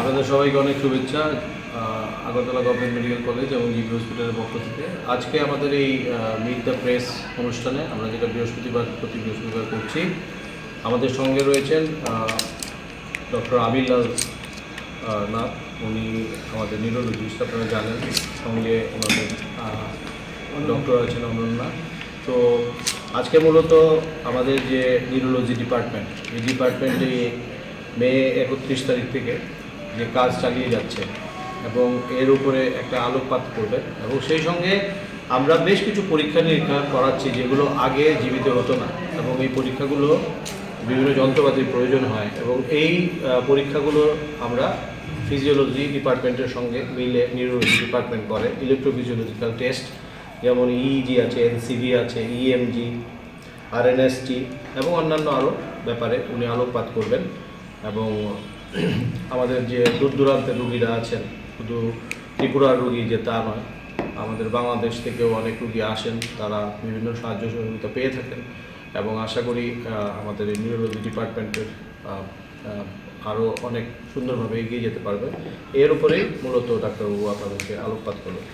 আপনাদের সবাইকে অনেক শুভেচ্ছা আগরতলা গভর্নমেন্ট মেডিকেল কলেজ এবং জিবি হসপিটালের পক্ষ থেকে। আজকে আমাদের এই মিট দ্য প্রেস অনুষ্ঠানে আমরা যেটা প্রতি বৃহস্পতিবার করছি, আমাদের সঙ্গে রয়েছেন ডক্টর আবিরলাল নাথ। উনি আমাদের নিউরোলজিস্ট, আপনারা জানেন। সঙ্গে ওনাদের ডক্টর আছেন অনন্যা। তো আজকে মূলত আমাদের যে নিউরোলজি ডিপার্টমেন্ট, এই ডিপার্টমেন্টে মে 31 তারিখ থেকে যে কাজ চালিয়ে যাচ্ছে এবং এর উপরে একটা আলোকপাত করবে, এবং সেই সঙ্গে আমরা বেশ কিছু পরীক্ষা নিরীক্ষা করাচ্ছি যেগুলো আগে জীবিত হতো না, এবং এই পরীক্ষাগুলো বিভিন্ন যন্ত্রপাতির প্রয়োজন হয়, এবং এই পরীক্ষাগুলো আমরা ফিজিওলজি ডিপার্টমেন্টের সঙ্গে মিলে নিউরোলজি ডিপার্টমেন্ট করে ইলেকট্রোফিজিওলজিক্যাল টেস্ট, যেমন ইইজি আছে, এনসিভি আছে, ইএমজি, আরএনএসটি এবং অন্যান্য আরও ব্যাপারে উনি আলোকপাত করবেন। এবং আমাদের যে দূর দূরান্তের রুগীরা আছেন, শুধু ত্রিপুরার রুগী যে তা নয়, আমাদের বাংলাদেশ থেকেও অনেক রুগী আসেন, তারা বিভিন্ন সাহায্য সহযোগিতা পেয়ে থাকেন, এবং আশা করি আমাদের এই নিউরোলজি ডিপার্টমেন্টের আরও অনেক সুন্দরভাবে এগিয়ে যেতে পারবে। এর উপরেই মূলত ডাক্তারবাবু আপনাদেরকে আলোকপাত করবেন।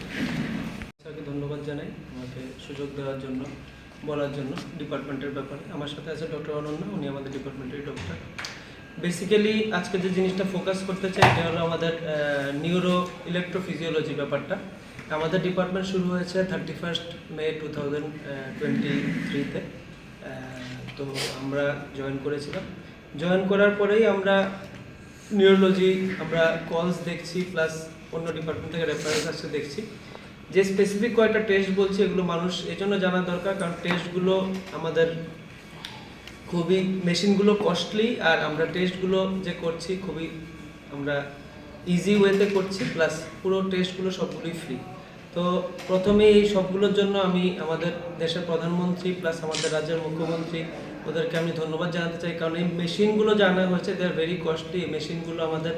স্যারকে ধন্যবাদ জানাই আমাকে সুযোগ দেওয়ার জন্য, বলার জন্য ডিপার্টমেন্টের ব্যাপারে। আমার সাথে আছে ডক্টর অনন্যা, উনি আমাদের ডিপার্টমেন্টের ডক্টর। বেসিক্যালি আজকে যে জিনিসটা ফোকাস করতে চাই এটা হলো আমাদের নিউরো ইলেকট্রোফিজিওলজি ব্যাপারটা। আমাদের ডিপার্টমেন্ট শুরু হয়েছে 31 মে 2023-তে। তো আমরা জয়েন করেছিলাম। জয়েন করার পরেই আমরা নিউরোলজি আমরা কলস দেখছি, প্লাস অন্য ডিপার্টমেন্ট থেকে রেফারেন্স আসছে দেখছি। যে স্পেসিফিক কয়েকটা টেস্ট বলছি, এগুলো মানুষ এই জন্য জানা দরকার, কারণ টেস্টগুলো আমাদের খুবই, মেশিনগুলো কস্টলি, আর আমরা টেস্টগুলো যে করছি খুবই আমরা ইজি ওয়েতে করছি, প্লাস পুরো টেস্টগুলো সবগুলোই ফ্রি। তো প্রথমে এই সবগুলোর জন্য আমি আমাদের দেশের প্রধানমন্ত্রী প্লাস আমাদের রাজ্যের মুখ্যমন্ত্রী, ওদেরকে আমি ধন্যবাদ জানাতে চাই, কারণ এই মেশিনগুলো জানা হয়েছে দে আর ভেরি কস্টলি। এই মেশিনগুলো আমাদের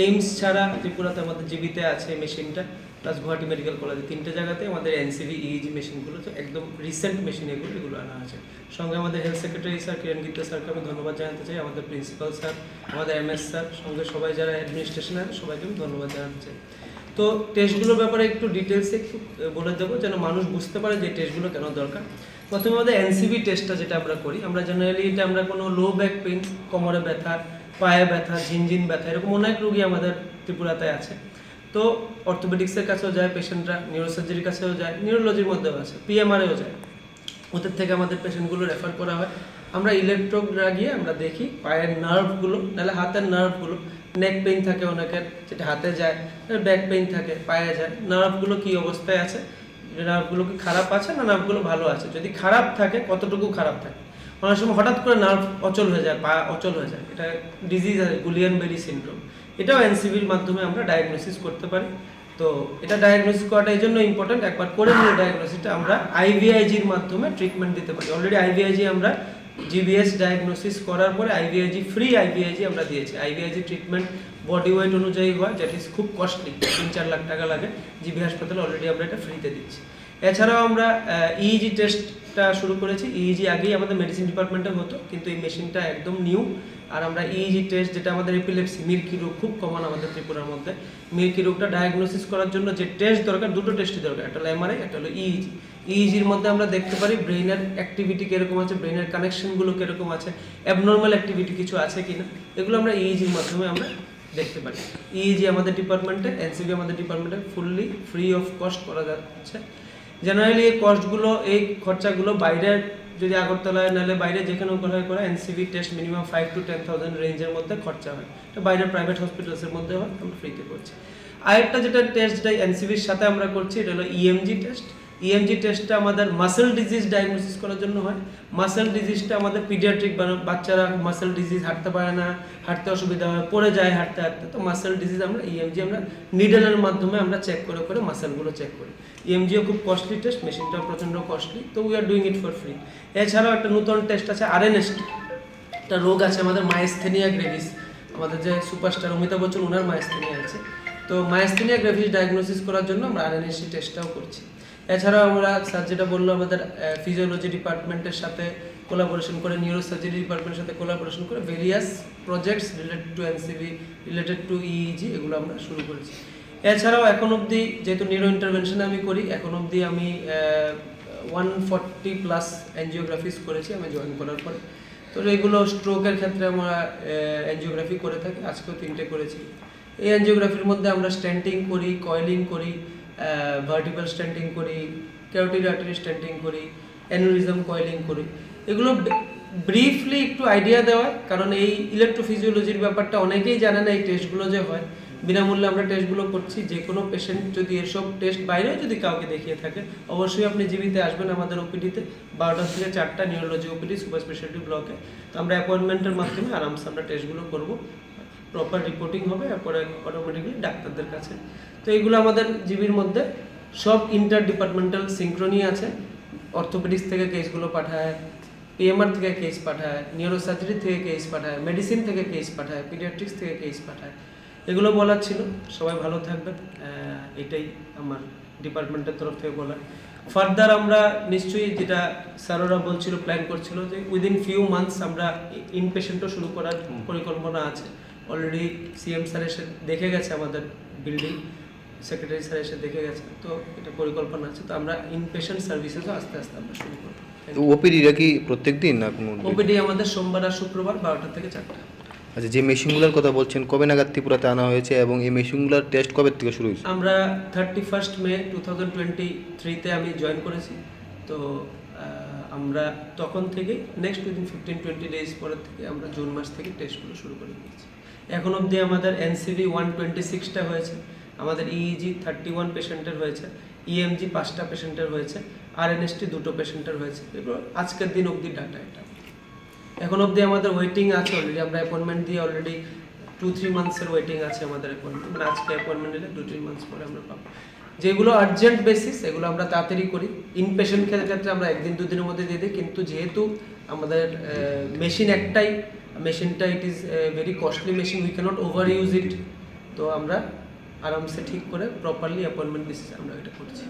এইমস ছাড়া ত্রিপুরাতে আমাদের জীবিতে আছে এই মেশিনটা, প্লাস গুয়াহাটি মেডিকেল কলেজে 3টে জায়গাতে আমাদের এনসিভি ইইজি মেশিনগুলো, তো একদম রিসেন্ট মেশিন এগুলো আনা আছে। সঙ্গে আমাদের হেলথ সেক্রেটারি স্যার কিরণ গীতা স্যারকে আমি ধন্যবাদ জানাতে চাই, আমাদের প্রিন্সিপাল স্যার, আমাদের এমএস স্যার, সঙ্গে সবাই যারা অ্যাডমিনিস্ট্রেশন আছে সবাইকে আমি ধন্যবাদ জানাতে চাই। তো টেস্টগুলোর ব্যাপারে একটু ডিটেলসে একটু বলে দেবো, যেন মানুষ বুঝতে পারে যে টেস্টগুলো কেন দরকার। প্রথমে আমাদের এনসিভি টেস্টটা যেটা আমরা করি, আমরা জেনারেলি এটা আমরা কোনো লো ব্যাক পেইন, কোমরে ব্যথা, পায়ে ব্যথা, ঝিনঝিন ব্যথা, এরকম অনেক রোগী আমাদের ত্রিপুরাতে আছে। তো অর্থোপেডিক্সের কাছেও যায় পেশেন্টরা, নিউরোসার্জারির কাছেও যায়, নিউরোলজির মধ্যেও আছে, পিএমআরএও যায়। ওদের থেকে আমাদের পেশেন্টগুলো রেফার করা হয়। আমরা ইলেকট্রোড লাগিয়ে আমরা দেখি পায়ের নার্ভগুলো, নাহলে হাতের নার্ভগুলো, নেক পেইন থাকে অনেকের, যেটা হাতে যায়, ব্যাক পেইন থাকে পায়ে যায়, নার্ভগুলো কী অবস্থায় আছে, নার্ভগুলো কি খারাপ আছে না নার্ভগুলো ভালো আছে, যদি খারাপ থাকে কতটুকু খারাপ থাকে। অনেক সময় হঠাৎ করে নার্ভ অচল হয়ে যায়, পা অচল হয়ে যায়, এটা ডিজিজ আছে গুলিয়ান বেরি সিনড্রোম। এটাও এনসিভির মাধ্যমে আমরা ডায়াগনোসিস করতে পারি। তো এটা ডায়াগনোসিস করাটা এই জন্য ইম্পর্টেন্ট, একবার করে নিলে ডায়াগনোসিসটা আমরা আইভিআইজির মাধ্যমে ট্রিটমেন্ট দিতে পারি। অলরেডি আইভিআইজি আমরা জিবিএস ডায়াগনোসিস করার পরে আইভিআইজি ফ্রি আইভিআইজি আমরা দিয়েছি। আইভিআইজি ট্রিটমেন্ট বডি ওয়েট অনুযায়ী হয়, দ্যাট ইজ খুব কস্টলি, 3-4 লাখ টাকা লাগে। জিবি হাসপাতালে অলরেডি আমরা এটা ফ্রিতে দিচ্ছি। এছাড়াও আমরা ইইজি টেস্টটা শুরু করেছি। ইইজি আগেই আমাদের মেডিসিন ডিপার্টমেন্টে হতো, কিন্তু এই মেশিনটা একদম নিউ। আর আমরা ইইজি টেস্ট, যেটা আমাদের এপিলেপসি, মিল্কি রোগ খুব কমন আমাদের ত্রিপুরার মধ্যে, মিল্কি রোগটা ডায়াগনোসিস করার জন্য যে টেস্ট দরকার, দুটো টেস্টই দরকার, একটা হলো এমআরআই, একটা হলো ইইজি। ইইজির মধ্যে আমরা দেখতে পারি ব্রেইনের অ্যাক্টিভিটি কীরকম আছে, ব্রেইনের কানেকশনগুলো কীরকম আছে, অ্যাবনর্মাল অ্যাক্টিভিটি কিছু আছে কিনা, এগুলো আমরা ইইজির মাধ্যমে আমরা দেখতে পারি। ইইজি আমাদের ডিপার্টমেন্টে, এনসিবি আমাদের ডিপার্টমেন্টে ফুললি ফ্রি অফ কস্ট করা যাচ্ছে। জেনারেলি এই কস্টগুলো, এই খরচাগুলো বাইরের, যদি আগরতলায় নাহলে বাইরে যেখানেও করা এনসিভি টেস্ট মিনিমাম 5 to 10,000 রেঞ্জের মধ্যে খরচা হয়। এটা বাইরের প্রাইভেট হসপিটালসের মধ্যে হয়, আমরা ফ্রিতে করছি। আরেকটা যেটা টেস্ট, যেটা এনসিভির সাথে আমরা করছি, এটা হলো ইএমজি টেস্ট। ইএমজি টেস্টটা আমাদের মাসেল ডিজিজ ডায়াগনোসিস করার জন্য হয়। মাসেল ডিজিজটা আমাদের পিডিয়াট্রিক, বাচ্চারা মাসেল ডিজিজ, হাঁটতে পারে না, হাঁটতে অসুবিধা হয়, পড়ে যায় হাঁটতে হাঁটতে, তো মাসেল ডিজিজ আমরা ইএমজি আমরা নিডলের মাধ্যমে আমরা চেক করে করে মাসেলগুলো চেক করি। ইএমজিও খুব কস্টলি টেস্ট, মেশিনটাও প্রচণ্ড কস্টলি, তো we are doing it for free. এছাড়াও একটা নতুন টেস্ট আছে আরএনএসটি, একটা রোগ আছে আমাদের মাইস্থেনিয়া গ্রেভিস, আমাদের যে সুপারস্টার অমিতাভ বচ্চন, ওনার মাইস্থেনিয়া আছে। তো মাইস্থেনিয়া গ্রেভিস ডায়াগনোসিস করার জন্য আমরা আরএনএসটি টেস্টটাও করছি। এছাড়াও আমরা স্যার যেটা বললো, আমাদের ফিজিওলজি ডিপার্টমেন্টের সাথে কোলাবোরেশন করে, নিউরোসার্জারি ডিপার্টমেন্টের সাথে কোলাবোরেশন করে various projects related to এনসিভি, related to EEG এগুলো আমরা শুরু করেছি। এছাড়াও এখন অবধি যেহেতু নিউরো ইন্টারভেনশনে আমি করি, এখন অবধি আমি 140+ এনজিওগ্রাফিস করেছি আমি জয়েন করার পরে। তো এগুলো স্ট্রোকের ক্ষেত্রে আমরা এনজিওগ্রাফি করে থাকি, আজকেও 3টে করেছি। এই এনজিওগ্রাফির মধ্যে আমরা স্ট্যান্টিং করি, কয়েলিং করি, ভার্টিক্যাল স্ট্যান্টিং করি, ক্যারোটিড আর্টারি স্ট্যান্টিং করি, অ্যানুরিজম কয়েলিং করি। এগুলো ব্রিফলি একটু আইডিয়া দেওয়া, কারণ এই ইলেকট্রোফিজিওলজির ব্যাপারটা অনেকেই জানে না। এই টেস্টগুলো যে হয় বিনামূল্যে আমরা টেস্টগুলো করছি। যে কোনো পেশেন্ট যদি এসব টেস্ট বাইরেও যদি কাউকে দেখিয়ে থাকে, অবশ্যই আপনি জীবিতে আসবেন আমাদের ওপিডিতে 12টা থেকে 4টা নিউরোলজি ওপিডি সুপার স্পেশালিটি ব্লকে। তো আমরা অ্যাপয়েন্টমেন্টের মাধ্যমে আরামসে আমরা টেস্টগুলো করব, প্রপার রিপোর্টিং হবে, এরপরে অটোমেটিকলি ডাক্তারদের কাছে। তো এইগুলো আমাদের জিবির মধ্যে সব ইন্টার ডিপার্টমেন্টাল সিঙ্ক্রোনি আছে। অর্থোপেডিক্স থেকে কেসগুলো পাঠায়, পিএমআর থেকে কেস পাঠায়, নিউরোসার্জারি থেকে কেস পাঠায়, মেডিসিন থেকে কেস পাঠায়, পিডিয়াট্রিক্স থেকে কেস পাঠায়। এগুলো বলার ছিল। সবাই ভালো থাকবেন, এটাই আমার ডিপার্টমেন্টের তরফ থেকে বলা। ফার্দার আমরা নিশ্চয়ই, যেটা স্যাররা বলছিল, প্ল্যান করছিল যে উইদিন ফিউ মান্থস আমরা ইনপেশেন্টও শুরু করার পরিকল্পনা আছে। অলরেডি সিএম স্যার এসে দেখে গেছে আমাদের বিল্ডিং, সেক্রেটারি স্যার এসে দেখে গেছে। তো এটা পরিকল্পনা আছে। তো আমরা ইনপেশেন্ট সার্ভিসেসও আস্তে আস্তে আমরা শুরু করব। ওপিডিটা কি প্রত্যেক দিন না কোনো? ওপিডি আমাদের সোমবার আর শুক্রবার 12টা থেকে 4টা। আচ্ছা, যে মেশিনগুলোর কথা বলছেন কবে নাগাদ ত্রিপুরাতে আনা হয়েছে এবং এই মেশিনগুলোর টেস্ট কবে থেকে শুরু হয়েছে? আমরা 31 মে 2023-তে আমি জয়েন করেছি। তো আমরা তখন থেকে নেক্সট উইদিন 15-20 ডেজ পরের থেকে আমরা জুন মাস থেকে টেস্টগুলো শুরু করে দিয়েছি। এখন অবধি আমাদের এনসিভি 126টা হয়েছে, আমাদের ইইজি 31 পেশেন্টের হয়েছে, ইএমজি 5টা পেশেন্টের হয়েছে, আরএনএসটি 2টো পেশেন্টের হয়েছে। এগুলো আজকের দিন অবধি ডাটা এটা। এখন অবধি আমাদের ওয়েটিং আছে অলরেডি, আমরা অ্যাপয়েন্টমেন্ট দিয়ে অলরেডি 2-3 মান্থসের ওয়েটিং আছে আমাদের অ্যাপয়েন্টমেন্ট। মানে আজকে অ্যাপয়েন্টমেন্ট নিলে 2-3 মান্থস পরে আমরা পাবো। যেগুলো আর্জেন্ট বেসিস এগুলো আমরা তাড়াতাড়ি করি। ইনপেশেন্ট ক্ষেত্রে আমরা 1-2 দিনের মধ্যে দিয়ে দিই, কিন্তু যেহেতু আমাদের মেশিন একটাই, মেশিনটা it is very costly machine, we can't overuse it. তো আমরা আরামসে ঠিক করে প্রপারলি অ্যাপয়েন্টমেন্ট বেসিস আমরা এটা করছি।